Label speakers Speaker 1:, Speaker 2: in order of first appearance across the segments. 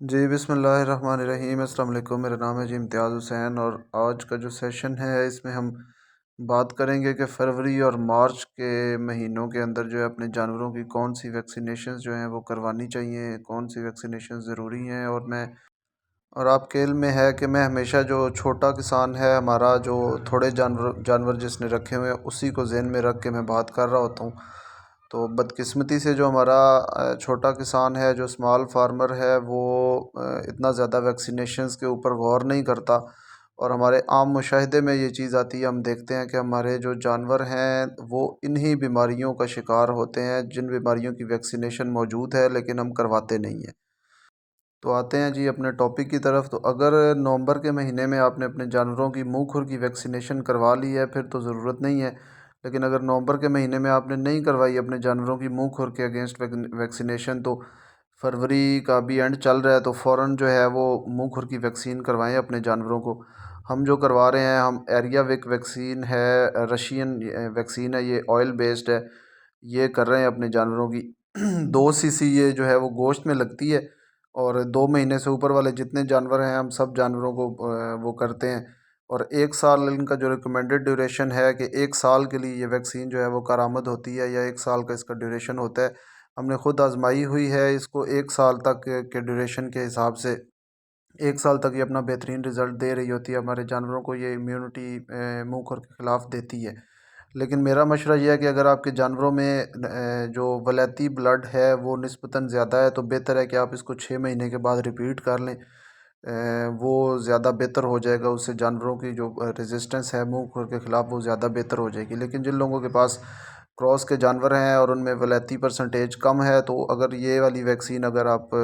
Speaker 1: جی بسم اللہ الرحمن الرحیم، السلام علیکم۔ میرا نام ہے جی امتیاز حسین، اور آج کا جو سیشن ہے اس میں ہم بات کریں گے کہ فروری اور مارچ کے مہینوں کے اندر جو ہے اپنے جانوروں کی کون سی ویکسینیشنز جو ہیں وہ کروانی چاہیے، کون سی ویکسینیشن ضروری ہیں۔ اور آپ کے علم میں ہے کہ میں ہمیشہ جو چھوٹا کسان ہے ہمارا، جو تھوڑے جانور جس نے رکھے ہوئے ہیں اسی کو ذہن میں رکھ کے میں بات کر رہا ہوتا ہوں۔ تو بدقسمتی سے جو ہمارا چھوٹا کسان ہے، جو اسمال فارمر ہے، وہ اتنا زیادہ ویکسینیشنز کے اوپر غور نہیں کرتا، اور ہمارے عام مشاہدے میں یہ چیز آتی ہے، ہم دیکھتے ہیں کہ ہمارے جو جانور ہیں وہ انہی بیماریوں کا شکار ہوتے ہیں جن بیماریوں کی ویکسینیشن موجود ہے لیکن ہم کرواتے نہیں ہیں۔ تو آتے ہیں جی اپنے ٹاپک کی طرف۔ تو اگر نومبر کے مہینے میں آپ نے اپنے جانوروں کی منہ کھر کی ویکسینیشن کروا لی ہے پھر تو ضرورت نہیں ہے، لیکن اگر نومبر کے مہینے میں آپ نے نہیں کروائی اپنے جانوروں کی منہ کھر کے اگینسٹ ویکسینیشن، تو فروری کا بھی اینڈ چل رہا ہے تو فوراً جو ہے وہ منہ کھر کی ویکسین کروائیں اپنے جانوروں کو۔ ہم جو کروا رہے ہیں، ہم ایریا ویک ویکسین ہے، رشین ویکسین ہے، یہ آئل بیسڈ ہے، یہ کر رہے ہیں اپنے جانوروں کی 2 cc یہ جو ہے وہ گوشت میں لگتی ہے، اور 2 مہینے سے اوپر والے جتنے جانور ہیں ہم سب جانوروں کو وہ کرتے ہیں۔ اور 1 سال ان کا جو ریکمینڈڈ ڈیوریشن ہے کہ 1 سال کے لیے یہ ویکسین جو ہے وہ کارآمد ہوتی ہے، یا 1 سال کا اس کا ڈیوریشن ہوتا ہے۔ ہم نے خود آزمائی ہوئی ہے اس کو، 1 سال تک کے ڈیوریشن کے حساب سے 1 سال تک یہ اپنا بہترین رزلٹ دے رہی ہوتی ہے ہمارے جانوروں کو، یہ امیونٹی منہ کھر کے خلاف دیتی ہے۔ لیکن میرا مشورہ یہ ہے کہ اگر آپ کے جانوروں میں جو ولیتی بلڈ ہے وہ نسبتاً زیادہ ہے تو بہتر ہے کہ آپ اس کو 6 مہینے کے بعد ریپیٹ کر لیں، وہ زیادہ بہتر ہو جائے گا، اس سے جانوروں کی جو ریزسٹنس ہے منہ کھر کے خلاف وہ زیادہ بہتر ہو جائے گی۔ لیکن جن لوگوں کے پاس کراس کے جانور ہیں اور ان میں ولیتی پرسنٹیج کم ہے، تو اگر یہ والی ویکسین اگر آپ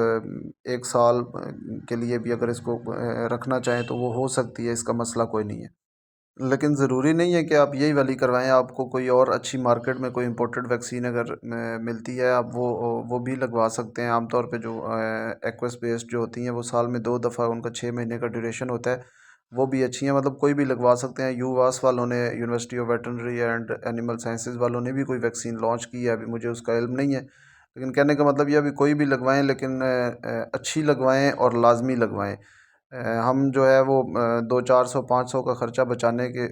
Speaker 1: 1 سال کے لیے بھی اگر اس کو رکھنا چاہیں تو وہ ہو سکتی ہے، اس کا مسئلہ کوئی نہیں ہے۔ لیکن ضروری نہیں ہے کہ آپ یہی والی کروائیں، آپ کو کوئی اور اچھی مارکیٹ میں کوئی امپورٹڈ ویکسین اگر ملتی ہے آپ وہ بھی لگوا سکتے ہیں۔ عام طور پہ جو ایکوس بیسڈ جو ہوتی ہیں وہ سال میں 2 دفعہ ان کا 6 مہینے کا ڈیوریشن ہوتا ہے، وہ بھی اچھی ہیں، مطلب کوئی بھی لگوا سکتے ہیں۔ یو واس والوں نے، university of veterinary and animal sciences والوں نے بھی کوئی ویکسین لانچ کی ہے، ابھی مجھے اس کا علم نہیں ہے، لیکن کہنے کا مطلب یہ ابھی کوئی بھی لگوائیں لیکن اچھی لگوائیں اور لازمی لگوائیں۔ ہم جو ہے وہ 200 400 500 کا خرچہ بچانے کے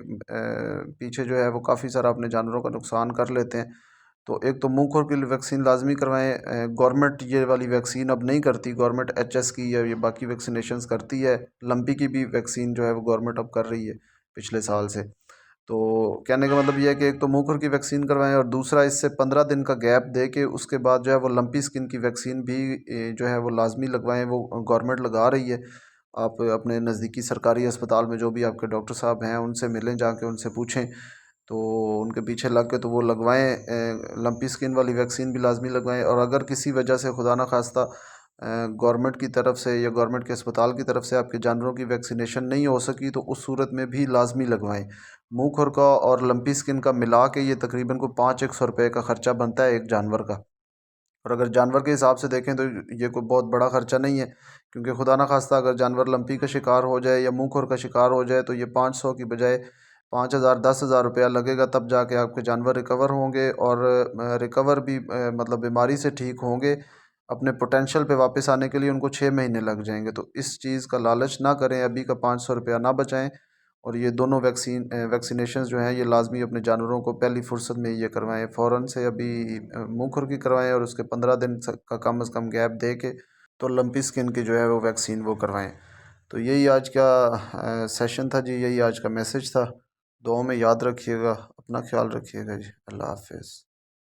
Speaker 1: پیچھے جو ہے وہ کافی سارا اپنے جانوروں کا نقصان کر لیتے ہیں۔ تو ایک تو منہ کھر کی ویکسین لازمی کروائیں۔ گورنمنٹ یہ والی ویکسین اب نہیں کرتی، گورنمنٹ HS کی یا یہ باقی ویکسینیشنز کرتی ہے، لمپی کی بھی ویکسین جو ہے وہ گورنمنٹ اب کر رہی ہے پچھلے سال سے۔ تو کہنے کا مطلب یہ ہے کہ ایک تو منہ کھر کی ویکسین کروائیں، اور دوسرا اس سے 15 دن کا گیپ دے کے اس کے بعد جو ہے وہ لمپی سکن کی ویکسین بھی جو ہے وہ لازمی لگوائیں، وہ گورنمنٹ لگا رہی ہے۔ آپ اپنے نزدیکی سرکاری اسپتال میں جو بھی آپ کے ڈاکٹر صاحب ہیں ان سے ملیں، جا کے ان سے پوچھیں، تو ان کے پیچھے لگ کے تو وہ لگوائیں، لمپی سکن والی ویکسین بھی لازمی لگوائیں۔ اور اگر کسی وجہ سے خدا نخواستہ گورنمنٹ کی طرف سے یا گورنمنٹ کے اسپتال کی طرف سے آپ کے جانوروں کی ویکسینیشن نہیں ہو سکی تو اس صورت میں بھی لازمی لگوائیں۔ منہ کھر کا اور لمپی سکن کا ملا کے یہ تقریباً کو 500 روپے کا خرچہ بنتا ہے ایک جانور کا، اور اگر جانور کے حساب سے دیکھیں تو یہ کوئی بہت بڑا خرچہ نہیں ہے، کیونکہ خدا نخواستہ اگر جانور لمپی کا شکار ہو جائے یا منہ کھر کا شکار ہو جائے تو یہ 500 کی بجائے 5000 10,000 روپیہ لگے گا، تب جا کے آپ کے جانور ریکور ہوں گے، اور ریکور بھی مطلب بیماری سے ٹھیک ہوں گے، اپنے پوٹینشیل پہ واپس آنے کے لیے ان کو 6 مہینے لگ جائیں گے۔ تو اس چیز کا لالچ نہ کریں، ابھی کا 500 روپیہ نہ بچائیں، اور یہ دونوں ویکسینیشنز جو ہیں یہ لازمی اپنے جانوروں کو پہلی فرصت میں یہ کروائیں، فوراً سے ابھی منہ کھر کی کروائیں، اور اس کے 15 دن کا کم از کم گیپ دے کے تو لمپی سکن کی جو ہے وہ ویکسین وہ کروائیں۔ تو یہی آج کا سیشن تھا جی، یہی آج کا میسج تھا۔ دعاؤں میں یاد رکھیے گا، اپنا خیال رکھیے گا جی، اللہ حافظ۔